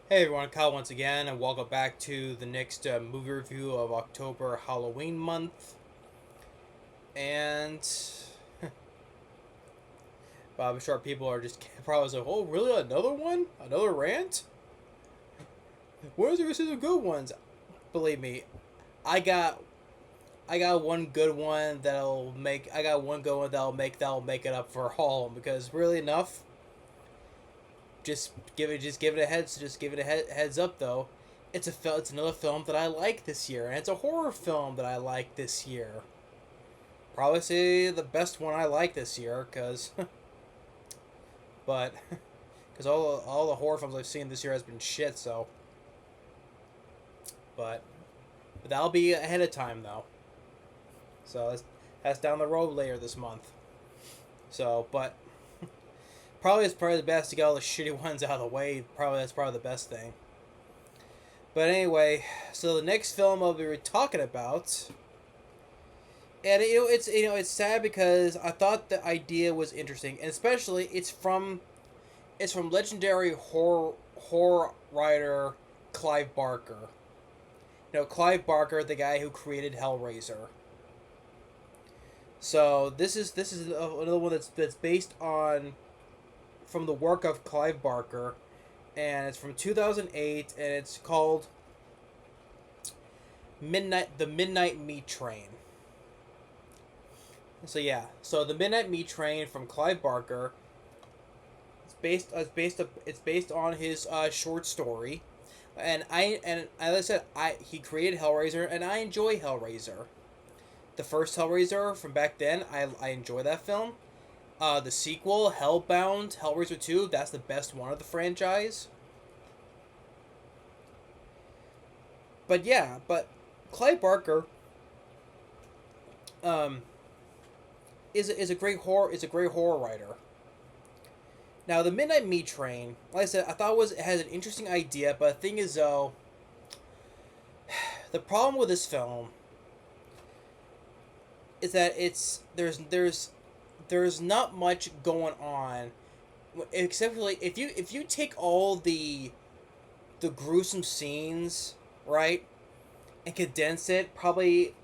Hey everyone, Kyle once again, and welcome back to the next movie review of October Halloween month. And I'm sure people are just probably like, "Oh, really? Another one? Another rant? Where's there some good ones?" Believe me, I got I got one good one that'll make I got one good one that'll make it up for all because really enough, just give it a heads up though. It's another film that I like this year, and it's a horror film that I like this year. Probably say the best one I like this year, cause but because all the horror films I've seen this year has been shit. So, but that'll be ahead of time though. So that's down the road later this month. So, but probably it's probably the best to get all the shitty ones out of the way. Probably that's probably the best thing. But anyway, so the next film I'll be talking about, and it's sad because I thought the idea was interesting, and especially it's from legendary horror writer Clive Barker. Clive Barker, the guy who created Hellraiser. So this is another one that's based on from the work of Clive Barker, and it's from 2008, and it's called The Midnight Meat Train. So yeah, so The Midnight Meat Train from Clive Barker. It's based on his short story, and as I said, he created Hellraiser, and I enjoy Hellraiser. The first Hellraiser from back then, I enjoy that film. The sequel, Hellbound, Hellraiser 2, that's the best one of the franchise. But yeah, but Clive Barker um, is a great horror writer. Now, the Midnight Meat Train, like I said, I thought it has an interesting idea, but the thing is though, the problem with this film is that there's not much going on, except for like if you take all the gruesome scenes, right, and condense it, probably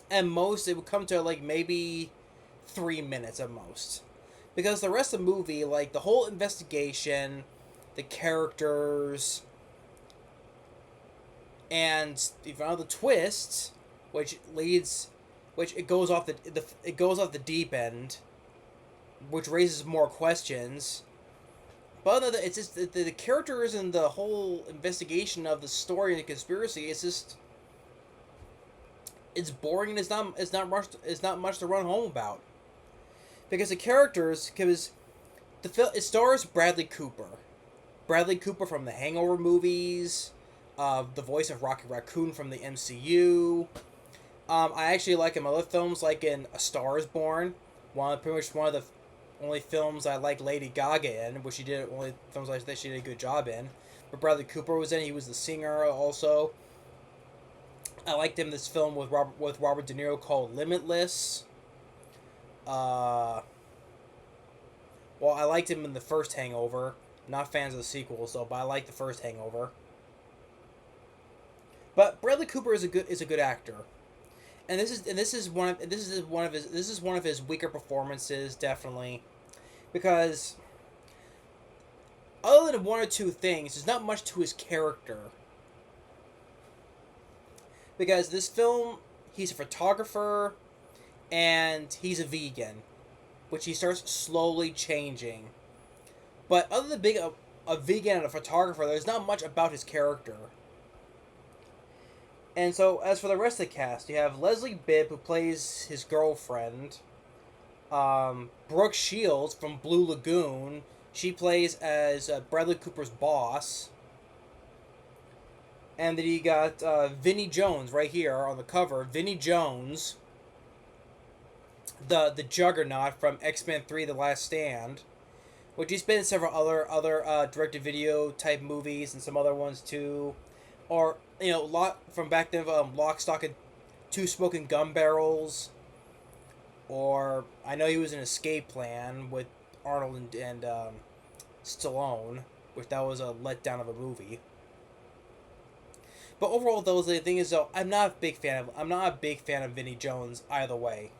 at most it would come to like maybe 3 minutes at most, because the rest of the movie, like the whole investigation, the characters, and the twist, which leads, which it goes off the deep end, which raises more questions. But other than it's just the characters and the whole investigation of the story and the conspiracy. It's boring. And it's not much to run home about, because the characters, because the film, it stars Bradley Cooper from the Hangover movies, the voice of Rocky Raccoon from the MCU. I actually like him in other films, like in A Star Is Born, pretty much one of the only films I like Lady Gaga in, which she did only films I think she did a good job in. But Bradley Cooper was in. He was the singer also. I liked him in this film with Robert De Niro called Limitless. Uh, well, I liked him in the first Hangover. Not fans of the sequels though, but I like the first Hangover. But Bradley Cooper is a good actor, and this is one of his weaker performances, definitely, because other than one or two things, there's not much to his character. Because this film, he's a photographer and he's a vegan, which he starts slowly changing. But other than being a vegan and a photographer, there's not much about his character. And so, as for the rest of the cast, you have Leslie Bibb, who plays his girlfriend. Brooke Shields from Blue Lagoon. She plays as Bradley Cooper's boss. And then you got Vinnie Jones right here on the cover. Vinnie Jones, the Juggernaut from X-Men 3: The Last Stand, which he's been in several other direct-to-video type movies and some other ones too, or lot from back then, Lock, Stock, and Two Smoking Gun Barrels, or I know he was in Escape Plan with Arnold and Stallone, which that was a letdown of a movie. But overall, though, the thing is, though, I'm not a big fan of Vinnie Jones either way.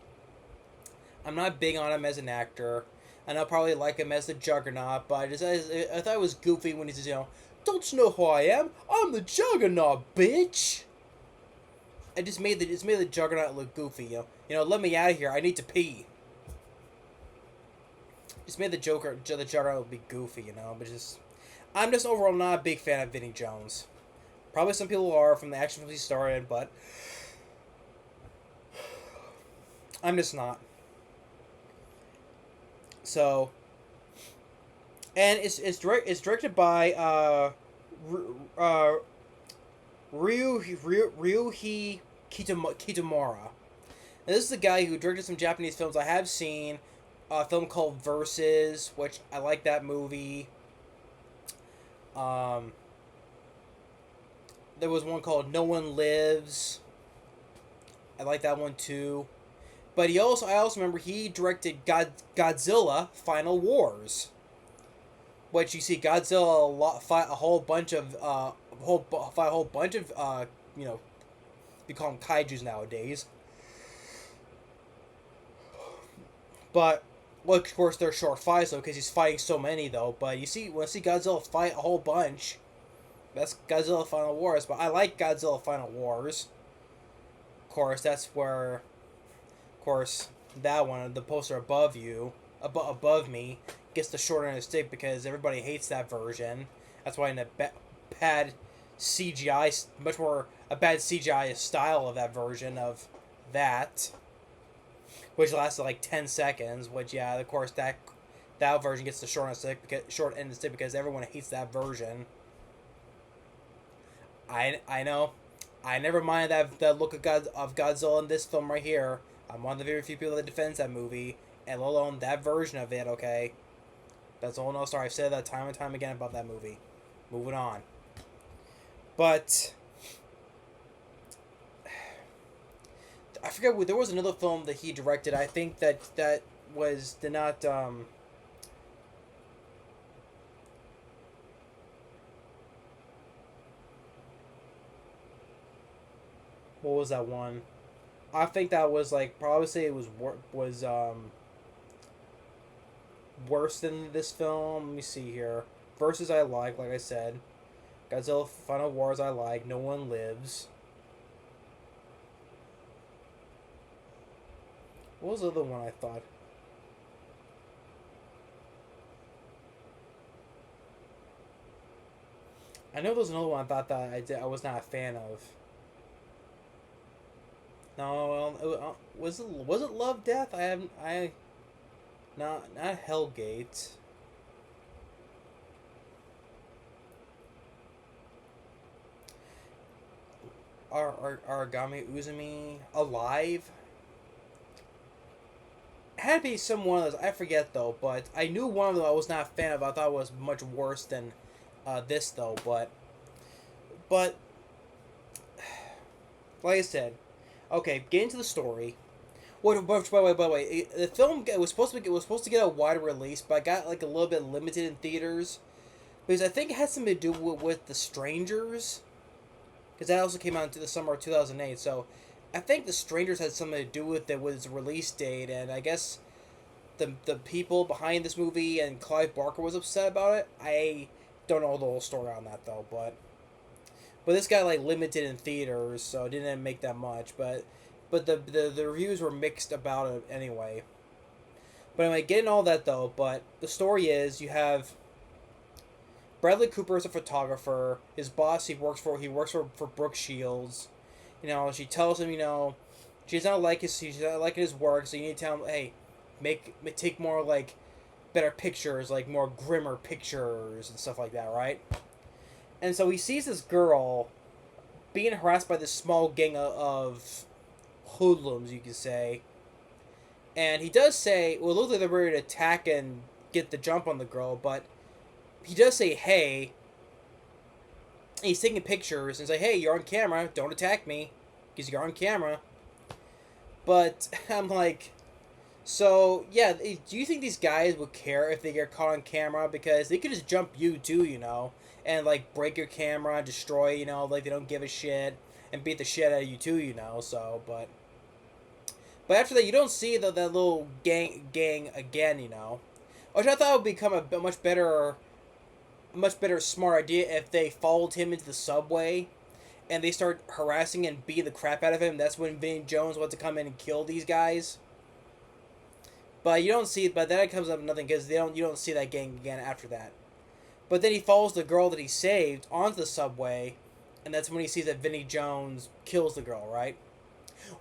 I'm not big on him as an actor, and I'll probably like him as the Juggernaut. But I thought it was goofy when he says, "Don't you know who I am? I'm the Juggernaut, bitch." It just made the Juggernaut look goofy. Let me out of here. I need to pee. Just made the Juggernaut look goofy. But I'm just overall not a big fan of Vinnie Jones. Probably some people are from the action films he started, but I'm just not. So, and it's directed by Ryuhei Kitamura. Now, this is the guy who directed some Japanese films I have seen. A film called Versus, which I like that movie. There was one called No One Lives. I like that one too. But I also remember he directed Godzilla Final Wars, which you see Godzilla fight a whole bunch of we call them kaijus nowadays. But well, of course they're short fights though, because he's fighting so many though. But when you see Godzilla fight a whole bunch, that's Godzilla Final Wars. But I like Godzilla Final Wars. Of course, that's where, that one, the poster above me, gets the short end of the stick because everybody hates that version. That's why in the bad CGI, much more a bad CGI style of that version of that, which lasted like 10 seconds. Which of course that version gets the short end of the stick because everyone hates that version. I know. I never mind that look of Godzilla in this film right here. I'm one of the very few people that defends that movie, and let alone that version of it, okay? That's a whole nother story. I've said that time and time again about that movie. Moving on. But I forget, there was another film that he directed. I think that did not... What was that one? I think that was probably say it was worse than this film. Let me see here. Versus I like I said. Godzilla Final Wars I like. No One Lives. What was the other one I thought? I know there was another one I thought that I was not a fan of. No, was it Love Death? Not Hellgate. Aragami Uzumi Alive. It had to be some one of those. I forget though, but I knew one of them I was not a fan of. I thought it was much worse than this though, but like I said. Okay, get into the story. By the way, the film was supposed to get a wider release, but I got a little bit limited in theaters because I think it had something to do with The Strangers, because that also came out into the summer of 2008. So I think The Strangers had something to do with it with its release date, and I guess the people behind this movie and Clive Barker was upset about it. I don't know the whole story on that though, but this got limited in theaters, so it didn't make that much. But the reviews were mixed about it anyway. But anyway, getting all that though. But the story is you have Bradley Cooper is a photographer. His boss he works for Brook Shields. She tells him she's not liking his work, so you need to tell him, hey, take more better pictures, more grimmer pictures and stuff like that, right? And so he sees this girl being harassed by this small gang of hoodlums, you could say. And he does say, well, it looks like they're ready to attack and get the jump on the girl, but he does say, hey. And he's taking pictures and say, hey, you're on camera, don't attack me, because you're on camera. But I'm like, So yeah, do you think these guys would care if they get caught on camera? Because they could just jump you too, and like break your camera, destroy, like they don't give a shit, and beat the shit out of you too, So, but after that, you don't see that little gang again, Which I thought would become a much better smart idea if they followed him into the subway, and they start harassing and beating the crap out of him. That's when Vinnie Jones wants to come in and kill these guys. But you don't see it. But then it comes up nothing because you don't see that gang again after that. But then he follows the girl that he saved onto the subway, and that's when he sees that Vinnie Jones kills the girl, right?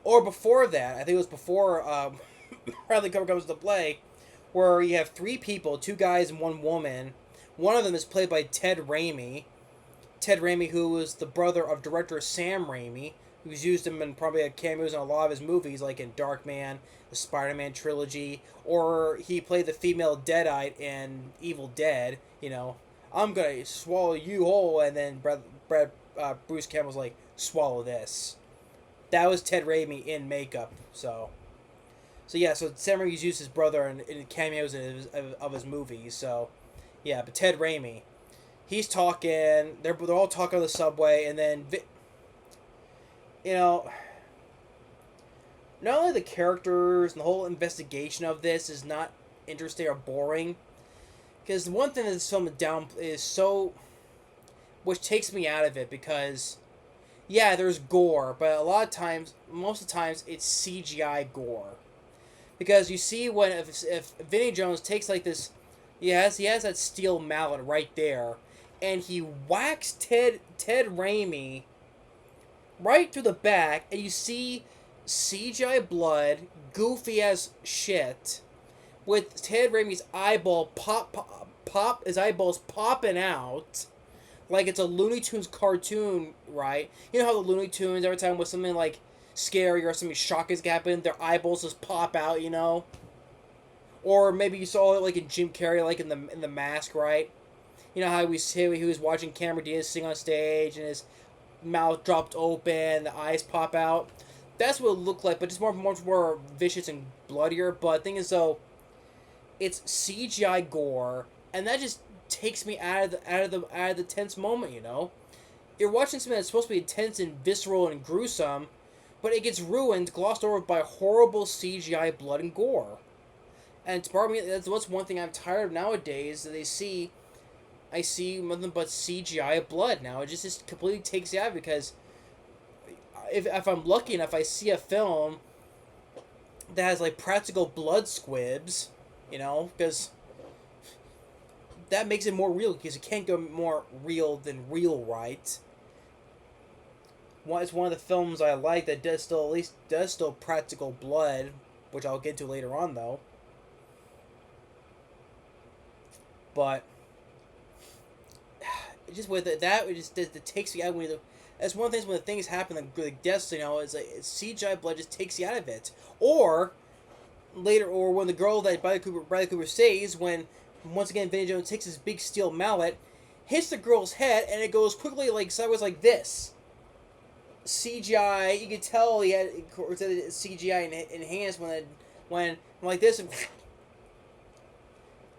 Or before that, I think it was before Bradley Cooper comes to play, where you have three people, two guys and one woman. One of them is played by Ted Raimi. Ted Raimi, who was the brother of director Sam Raimi, who's used him in probably cameos in a lot of his movies, like in Darkman, the Spider-Man trilogy, or he played the female Deadite in Evil Dead. I'm gonna swallow you whole, and then Bruce Campbell's like, swallow this. That was Ted Raimi in makeup. So yeah, so Sam Raimi's used his brother in cameos of his movies. So yeah, but Ted Raimi, he's talking. They're all talking on the subway, and then not only the characters and the whole investigation of this is not interesting or boring, because the one thing that this film is so, which takes me out of it, because yeah, there's gore, but most of the times it's CGI gore, because you see when if Vinnie Jones takes like this, he has that steel mallet right there, and he whacks Ted Raimi right through the back, and you see CGI blood, goofy as shit, with Ted Raimi's eyeball his eyeballs popping out, like it's a Looney Tunes cartoon, right? You know how the Looney Tunes, every time with something like scary or something shocking has happened, their eyeballs just pop out, Or maybe you saw it like in Jim Carrey, like in the Mask, right? You know how he was watching Cameron Diaz sing on stage and his mouth dropped open, the eyes pop out. That's what it looked like, but just much more vicious and bloodier. But the thing is, though, it's CGI gore, and that just takes me out of the tense moment. You're watching something that's supposed to be intense and visceral and gruesome, but it gets ruined, glossed over by horrible CGI blood and gore. And to part of me, that's one thing I'm tired of nowadays. That I see nothing but CGI blood now. It just completely takes you out, because if I'm lucky enough, I see a film that has like practical blood squibs, because that makes it more real, because it can't go more real than real, right? It's one of the films I like that does still practical blood, which I'll get to later on though. But it just with it takes me out when that's one of the things when the things happen, like deaths, it's like CGI blood just takes you out of it. Or later, or when the girl that Bradley Cooper saves, when once again Vinnie Jones takes his big steel mallet, hits the girl's head, and it goes quickly like sideways like this. CGI, you could tell he had CGI enhanced when like this,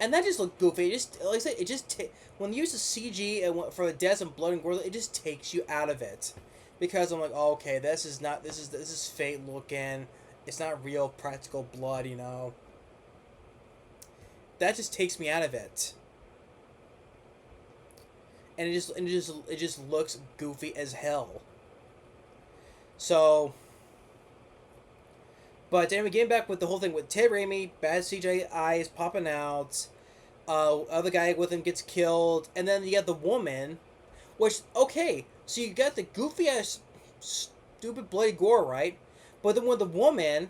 and that just looked goofy. It just, like I said, when you use the CG and for the deaths and blood and gore, it just takes you out of it, because I'm like, oh, okay, this is fake looking. It's not real practical blood, That just takes me out of it, and it just looks goofy as hell. So, but anyway, getting back with the whole thing with Ted Raimi, bad CGI eyes popping out. Other guy with him gets killed, and then you got the woman, which, okay, so you got the goofy ass, stupid bloody gore, right? But then with the woman,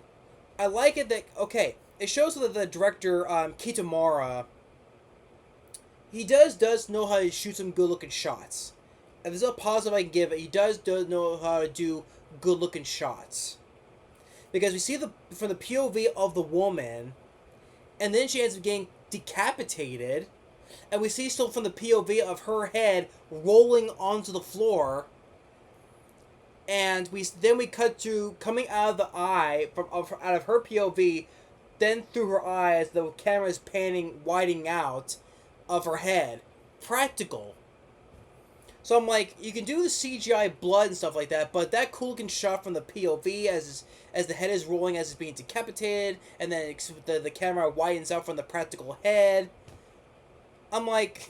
I like it that, okay, it shows that the director, Kitamura, he does know how to shoot some good looking shots. If there's a positive I can give it, he does know how to do good looking shots. Because we see from the POV of the woman, and then she ends up getting decapitated, and we see still from the POV of her head rolling onto the floor, and we cut to coming out of the eye out of her POV, then through her eyes, the camera is panning, widening out of her head. Practical. So I'm like, you can do the CGI blood and stuff like that, but that cool looking shot from the POV as the head is rolling as it's being decapitated, and then the camera widens out from the practical head. I'm like,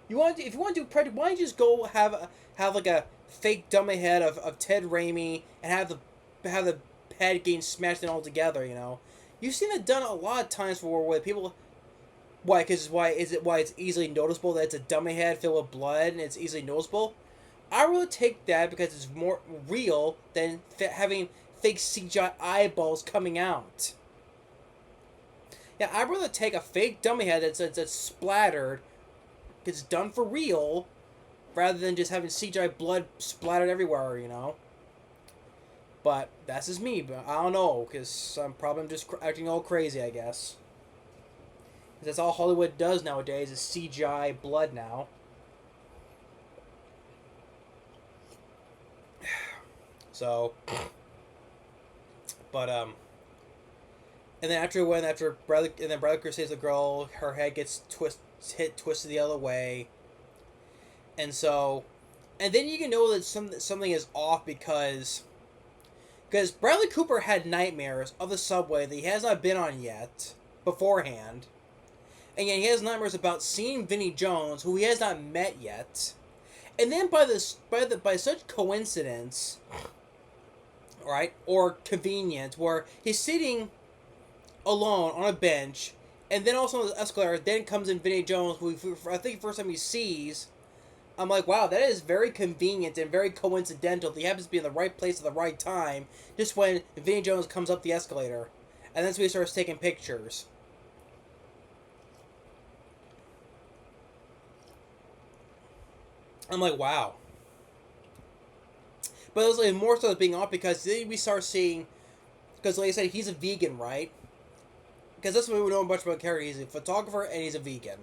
if you want to do practical, why don't you just go have like a fake dummy head of Ted Raimi and have the head getting smashed in all together? You know, you've seen it done a lot of times where people. Why? Because why it's easily noticeable that it's a dummy head filled with blood and it's easily noticeable? I really take that because it's more real than having fake CGI eyeballs coming out. Yeah, I'd rather take a fake dummy head that's splattered, because it's done for real, rather than just having CGI blood splattered everywhere, you know? But that's just me, but I don't know, because I'm probably just acting all crazy, I guess. That's all Hollywood does nowadays is CGI blood now. So, but and then after Bradley Cooper saves the girl, her head gets twisted the other way, and then you can know that something is off because Bradley Cooper had nightmares of the subway that he has not been on yet beforehand. And yet he has nightmares about seeing Vinnie Jones, who he has not met yet. And then by such coincidence, right, or convenience, where he's sitting alone on a bench, and then also on the escalator, then comes in Vinnie Jones, who I think the first time he sees. I'm like, wow, that is very convenient and very coincidental. He happens to be in the right place at the right time, just when Vinnie Jones comes up the escalator. And that's when he starts taking pictures. I'm like, wow. But it was like more so being off because then we start seeing, because like I said, he's a vegan, right? Because that's what we know much about the character. He's a photographer and he's a vegan.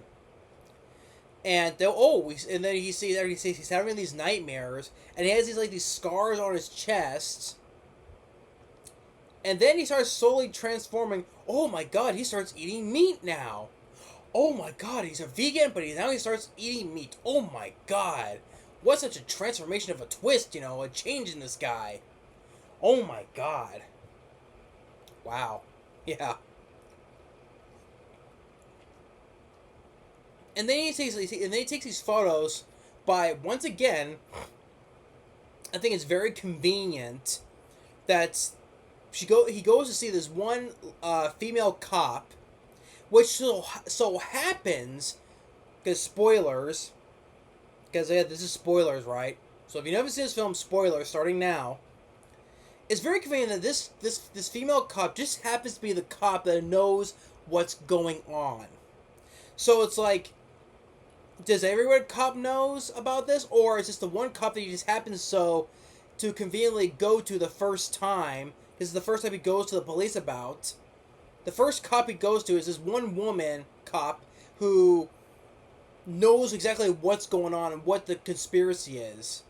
And then he sees he's having these nightmares, and he has these scars on his chest. And then he starts slowly transforming. Oh my god, he starts eating meat now. Oh my god, he's a vegan, but now he starts eating meat. Oh my god. What such a transformation of a twist, you know, a change in this guy. Oh my god. Wow. Yeah. And then he takes these photos by, once again, I think it's very convenient that he goes to see this one female cop, which so happens, because spoilers, because this is spoilers, right? So if you never seen this film, spoilers starting now. It's very convenient that this female cop just happens to be the cop that knows what's going on. So it's like, does every cop knows about this, or is this the one cop that he just happens to conveniently go to the first time? This is the first time he goes to the police about. The first cop he goes to is this one woman cop who knows exactly what's going on and what the conspiracy is.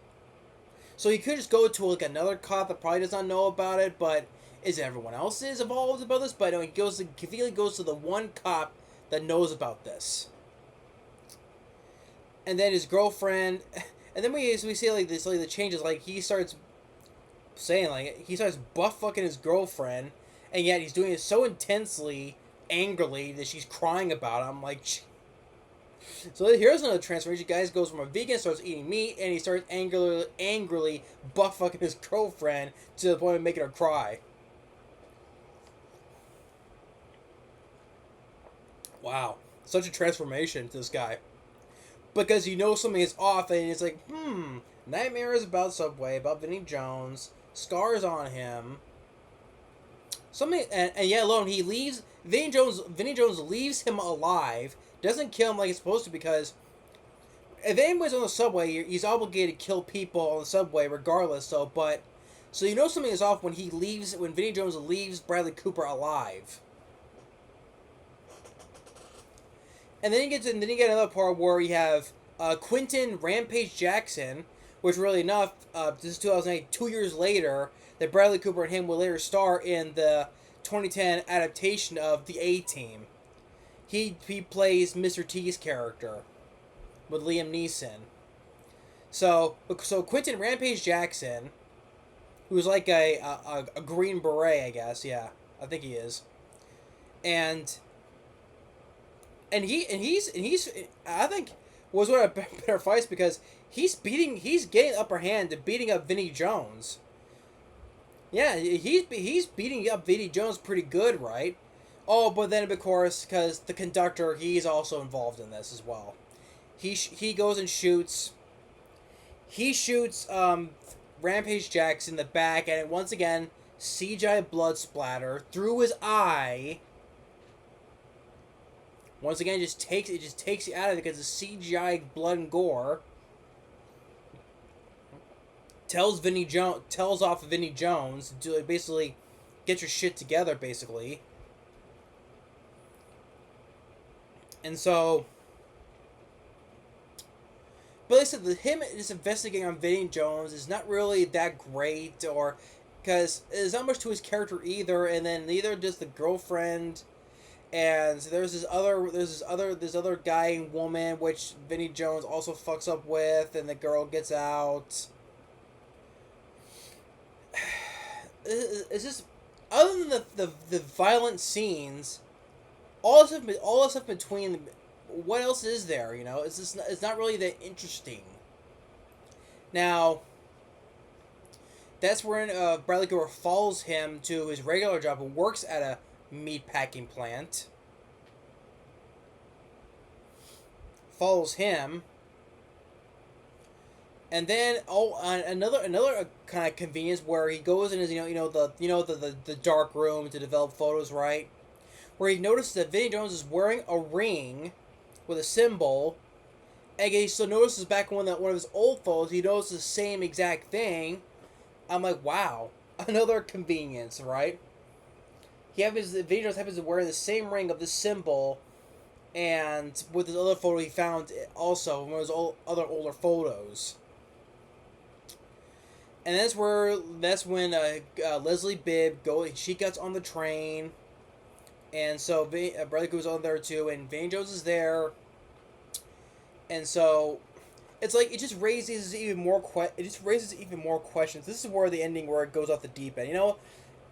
So he could just go to like another cop that probably does not know about it, but is everyone else involved about this? But no, he conveniently goes to the one cop that knows about this. And then his girlfriend, and then we see like this, like the changes, like he starts saying, like he starts butt fucking his girlfriend, and yet he's doing it so intensely, angrily, that she's crying about it. I'm like, so here's another transformation. Guys goes from a vegan, starts eating meat, and he starts angrily butt fucking his girlfriend to the point of making her cry. Wow, such a transformation to this guy. Because you know something is off, and it's like, nightmares about Subway, about Vinnie Jones, scars on him. Something, and yet alone, he leaves, Vinnie Jones leaves him alive, doesn't kill him like he's supposed to, because if anybody's on the subway, he's obligated to kill people on the subway regardless, so you know something is off when Vinnie Jones leaves Bradley Cooper alive. And then you get another part where you have Quentin Rampage Jackson, which really enough, this is 2008, 2 years later, that Bradley Cooper and him will later star in the 2010 adaptation of the A-Team. He plays Mr. T's character with Liam Neeson. So Quentin Rampage Jackson, who's like a Green Beret, I guess. Yeah, I think he is. And he's I think was one of the better fights because he's getting the upper hand and beating up Vinnie Jones. Yeah, he's beating up Vinnie Jones pretty good, right? Oh, but then of course, because the conductor, he's also involved in this as well. He goes and shoots. He shoots Rampage Jackson in the back, and once again, CGI blood splatter through his eye. Once again, it just takes you out of it because of CGI blood and gore. Tells off Vinnie Jones to basically get your shit together, basically. And so, but like I said, him just investigating on Vinnie Jones is not really that great, or because there's not much to his character either. And then neither does the girlfriend. And there's this other guy and woman which Vinnie Jones also fucks up with, and the girl gets out. It's just, other than the violent scenes, all the stuff between, what else is there? You know, it's not really that interesting. Now, that's when Bradley Cooper follows him to his regular job and works at a meat packing plant. Follows him. And then another kind of convenience where he goes in his the dark room to develop photos, right? Where he notices that Vinnie Jones is wearing a ring with a symbol, and he still notices back in one of his old photos, he notices the same exact thing. I'm like, wow, another convenience, right? Vinnie Jones happens to wear the same ring of the symbol, and with his other photo he found also one of his other older photos. And that's when Leslie Bibb she gets on the train, and so Bradley Cooper's on there too, and Vinnie Jones is there, and so it's like it just raises even more questions. This is where the ending where it goes off the deep end. You know,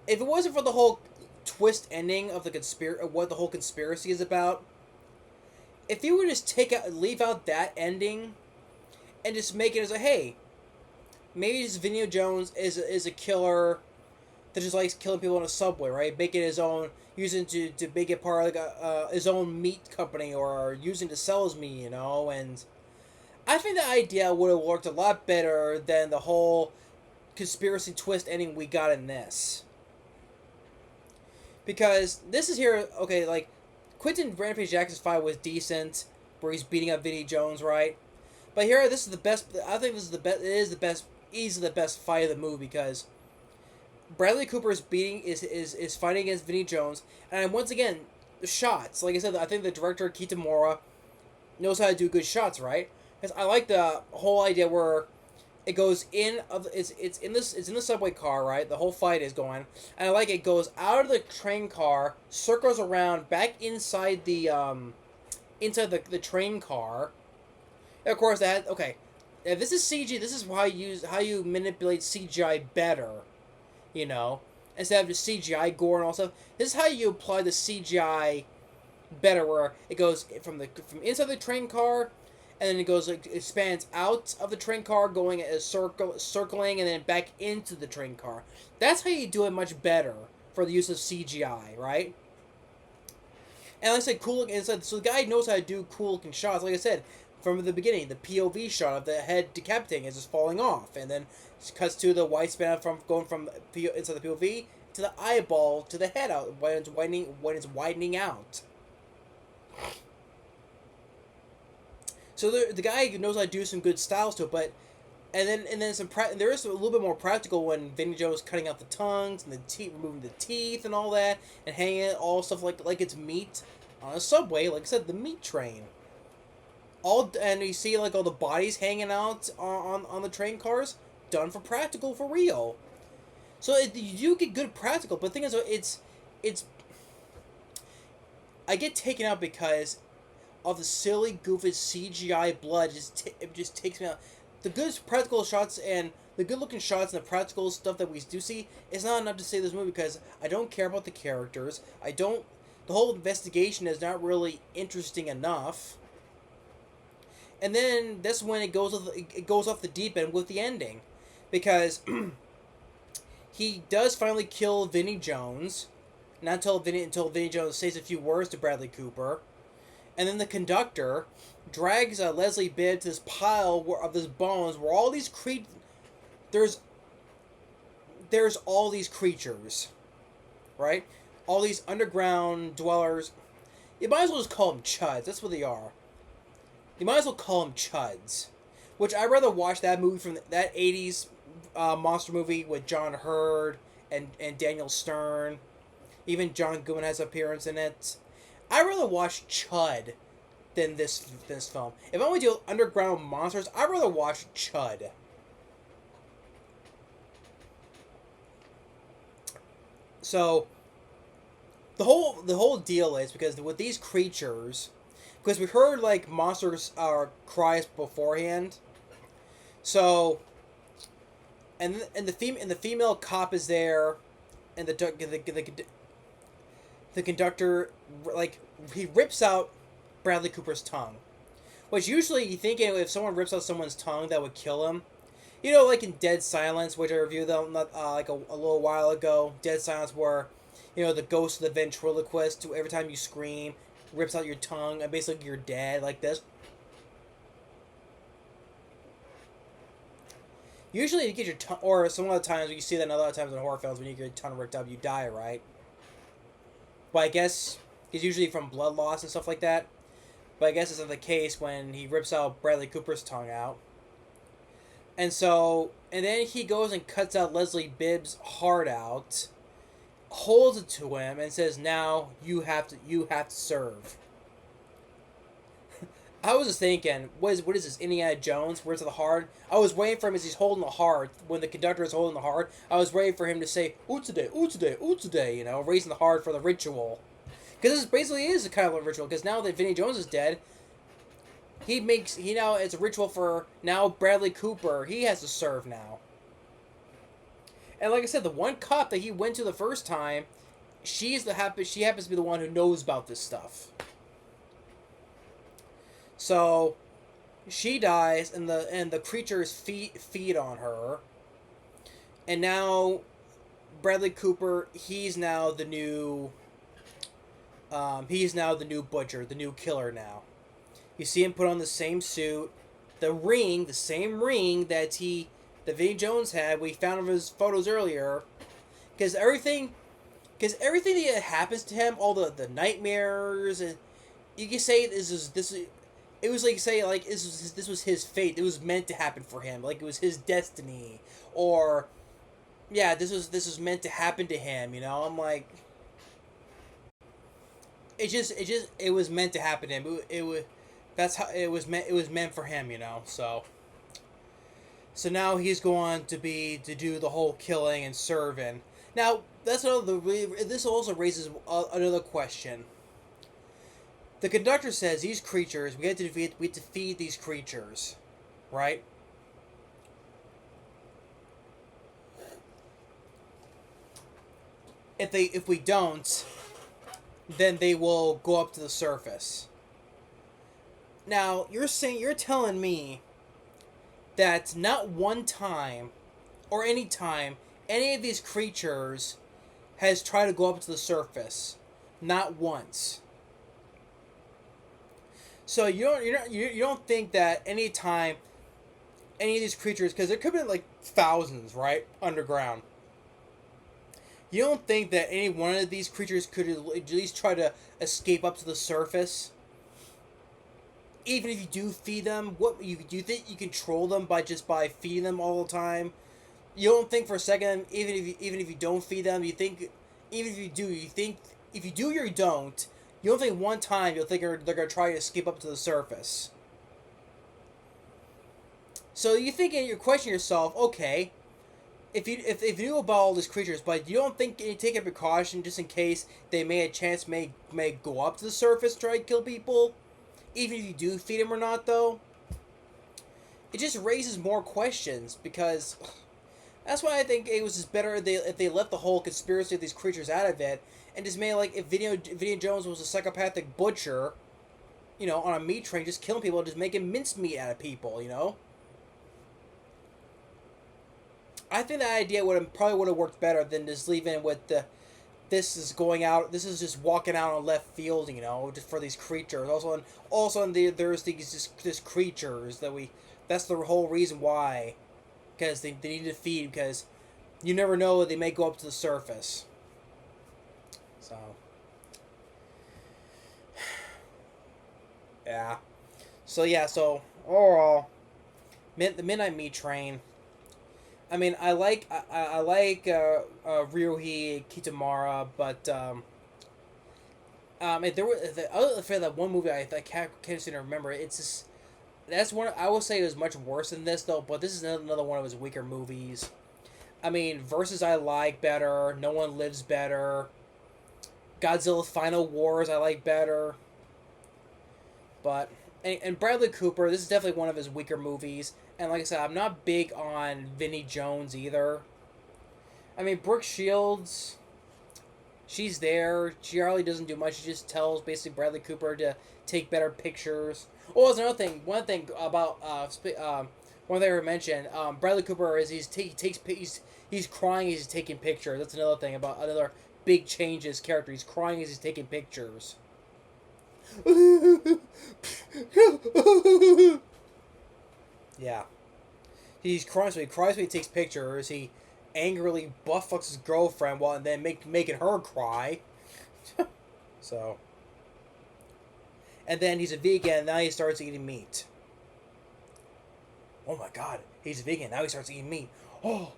if it wasn't for the whole twist ending of what the whole conspiracy is about, if you would just leave out that ending, and just make it as hey. Maybe just Vinnie Jones is a killer that just likes killing people in a subway, right? Make it his own, using to make it part of his own meat company, or using to sell his meat, you know? And I think the idea would have worked a lot better than the whole conspiracy twist ending we got in this. Because this is here, okay, like, Quentin Rampage Jackson's fight was decent, where he's beating up Vinnie Jones, right? But here, this is the best, I think this is the best, it is the best, easily the best fight of the movie, because Bradley Cooper is fighting against Vinnie Jones, and once again, the shots, like I said, I think the director, Kitamura, knows how to do good shots, right? Because I like the whole idea where it goes it's in the subway car, right? The whole fight is going, and I like it goes out of the train car, circles around, back inside the train car. And of course, if this is CG, this is how you manipulate CGI better, you know, instead of just CGI gore and all stuff. This is how you apply the CGI better, where it goes from inside the train car, and then it expands out of the train car, going a circling, and then back into the train car. That's how you do it much better for the use of CGI, right? And like I said, cool looking inside. So the guy knows how to do cool looking shots. Like I said, from the beginning, the POV shot of the head decapitating is just falling off, and then it cuts to the wide span from going from inside the POV to the eyeball to the head out when it's widening out. So the guy knows how to do some good styles to it, but and then there is a little bit more practical when Vinnie Jones is cutting out the tongues and the teeth, removing the teeth and all that, and hanging it all stuff like it's meat on a subway, like I said, the meat train. And you see like all the bodies hanging out on the train cars, done for practical, for real. So you do get good practical, but the thing is, it's I get taken out because of the silly, goofy CGI blood. It just takes me out. The good practical shots and the good looking shots and the practical stuff that we do see is not enough to save this movie because I don't care about the characters. I don't. The whole investigation is not really interesting enough. And then that's when it goes off the deep end with the ending, because he does finally kill Vinnie Jones. Not until Vinnie Jones says a few words to Bradley Cooper. And then the conductor drags Leslie Bibb to this pile of this bones where all these there's all these creatures, right? All these underground dwellers. You might as well just call them chuds. That's what they are. You might as well call them chuds. Which I'd rather watch that movie from that 80s monster movie with John Hurd and Daniel Stern. Even John Goodman has an appearance in it. I'd rather watch Chud than this film. If I want to do underground monsters, I'd rather watch Chud. So the whole deal is because with these creatures, because we heard like monsters cries beforehand. So and the female cop is there, and the conductor, like, he rips out Bradley Cooper's tongue. Which usually you think if someone rips out someone's tongue, that would kill him. You know, like in Dead Silence, which I reviewed them like a little while ago. Dead Silence, where, you know, the ghost of the ventriloquist, every time you scream, rips out your tongue, and basically you're dead, like this. Usually you get your tongue, or some other times, you see that in other times in horror films, when you get your tongue ripped out, you die, right? But I guess it's usually from blood loss and stuff like that. But I guess it's not the case when he rips out Bradley Cooper's tongue out. And then he goes and cuts out Leslie Bibb's heart out, holds it to him, and says, "Now you have to serve." I was just thinking, what is this, Indiana Jones? Where's the heart? I was waiting for him as he's holding the heart. When the conductor is holding the heart, I was waiting for him to say, "Utsude, Utsude, Utsude," you know, raising the heart for the ritual. Because this basically is a kind of a ritual, because now that Vinnie Jones is dead, he now, it's a ritual for, now Bradley Cooper, he has to serve now. And like I said, the one cop that he went to the first time, she happens to be the one who knows about this stuff. So she dies, and the creatures feed on her. And now Bradley Cooper, he's now the new butcher, the new killer now. You see him put on the same suit, the same ring that Vinnie Jones had. We found of his photos earlier, because everything that happens to him, all the nightmares, and you can say it was like, say, like, this was his fate. It was meant to happen for him. Like, it was his destiny. Or, yeah, this was meant to happen to him, you know? I'm like, it was meant to happen to him. That's how it was meant for him, you know? So now he's going to do the whole killing and serving. Now, this also raises another question. The conductor says these creatures, we have to feed these creatures, right? If we don't, then they will go up to the surface. Now, you're telling me that not one time, or any time, any of these creatures has tried to go up to the surface, not once. So you don't think that any time any of these creatures, because there could be like thousands, right, underground. You don't think that any one of these creatures could at least try to escape up to the surface? Even if you do feed them, do you think you control them by feeding them all the time? You don't think for a second, even if you don't feed them, you think, even if you do, you think if you do or you don't think one time you'll think they're gonna try to escape up to the surface. So you think, and you question yourself, okay, if you knew about all these creatures, but you don't think you take a precaution just in case they may a chance may go up to the surface, try to kill people, even if you do feed them or not, though. It just raises more questions because that's why I think it was just better if they left the whole conspiracy of these creatures out of it and just made like if Vinnie Jones was a psychopathic butcher, on a meat train, just killing people, just making mincemeat out of people, I think that idea probably would have worked better than just leaving with this is going out. This is just walking out on left field, just for these creatures. Also, there's these creatures that we. That's the whole reason why, because they need to feed because you never know, they may go up to the surface. So yeah, so overall, the Midnight Meat Train. I mean, I like Ryuhei Kitamura, but if there were other for that one movie I can't seem to remember. It's just that's one I will say it was much worse than this though. But this is another one of his weaker movies. I mean, Versus I like better. No One Lives better. Godzilla Final Wars I like better. But and Bradley Cooper, this is definitely one of his weaker movies. And like I said, I'm not big on Vinnie Jones either. I mean, Brooke Shields, she's there. She hardly doesn't do much. She just tells basically Bradley Cooper to take better pictures. Oh, there's another thing. One thing about one thing I mentioned. Bradley Cooper is he's crying as he's taking pictures. That's another thing about another big change in his character. He's crying as he's taking pictures. Yeah. He's crying, so he cries when he takes pictures. He angrily butt fucks his girlfriend while and then making her cry. So. And then he's a vegan, and now he starts eating meat. Oh my god, he's a vegan, now he starts eating meat. Oh!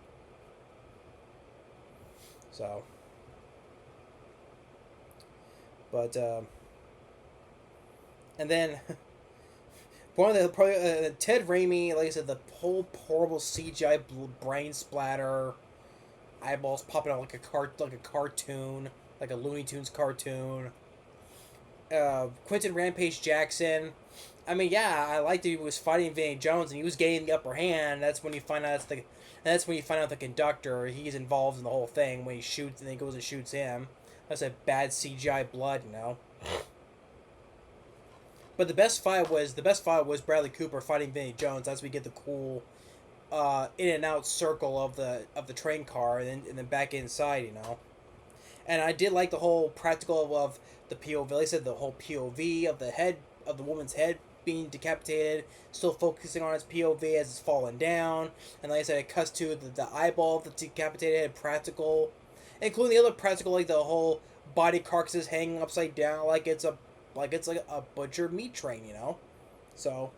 So. But, and then, one of the probably Ted Raimi, like I said, the whole horrible CGI brain splatter, eyeballs popping out like a cartoon, like a Looney Tunes cartoon. Quentin Rampage Jackson. I mean, yeah, I liked that he was fighting Vinnie Jones and he was getting the upper hand. That's when you find out the conductor. He's involved in the whole thing when he shoots and then he goes and shoots him. That's a bad CGI blood, But the best fight was Bradley Cooper fighting Vinnie Jones. That's when we get the cool in and out circle of the train car and then back inside, And I did like the whole practical of the POV. Like I said, the whole POV of the head of the woman's head being decapitated, still focusing on its POV as it's falling down. And like I said, it cuts to the eyeball of the decapitated head, practical, including the other practical, like the whole body carcasses hanging upside down, like it's like a butcher meat train, So,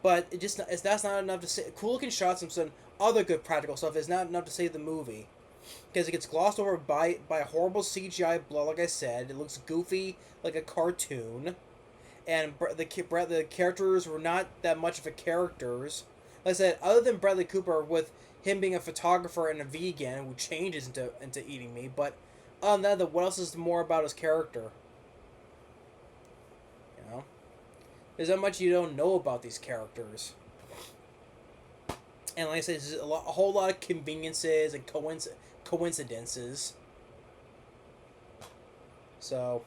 but that's not enough to say. Cool looking shots and some other good practical stuff is not enough to save the movie. Because it gets glossed over by horrible CGI blood, like I said. It looks goofy, like a cartoon. And the characters were not that much of a characters. Like I said, other than Bradley Cooper, with him being a photographer and a vegan, who changes into eating meat. But other than that, what else is more about his character? There's not much you don't know about these characters. And like I said, there's a whole lot of conveniences and coincidences. So,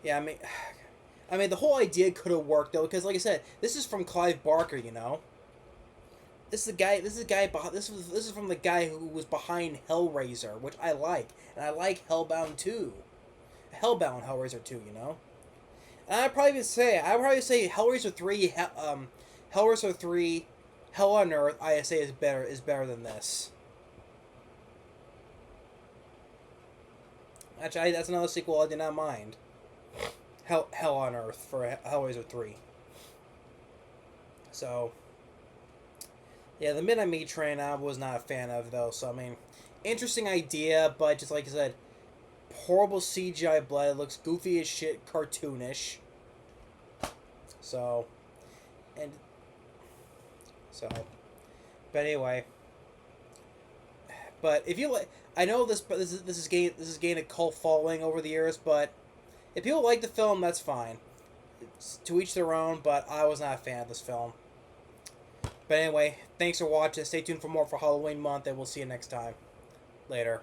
yeah, I mean, the whole idea could have worked though, because like I said, this is from Clive Barker, This is from the guy who was behind Hellraiser, which I like, and I like Hellbound 2, Hellraiser 2, And I'd probably say Hellraiser 3, Hellraiser 3, Hell on Earth, I say is better than this. Actually, that's another sequel I did not mind. Hell on Earth for Hellraiser 3. So, yeah, the Midnight Meat Train I was not a fan of though. So I mean, interesting idea, but just like I said, horrible CGI blood. It looks goofy as shit, cartoonish. So, but But anyway, but if you like, I know this is gained a cult following over the years, but if people like the film, that's fine. It's to each their own. But I was not a fan of this film. But anyway, thanks for watching. Stay tuned for more for Halloween month, and we'll see you next time. Later.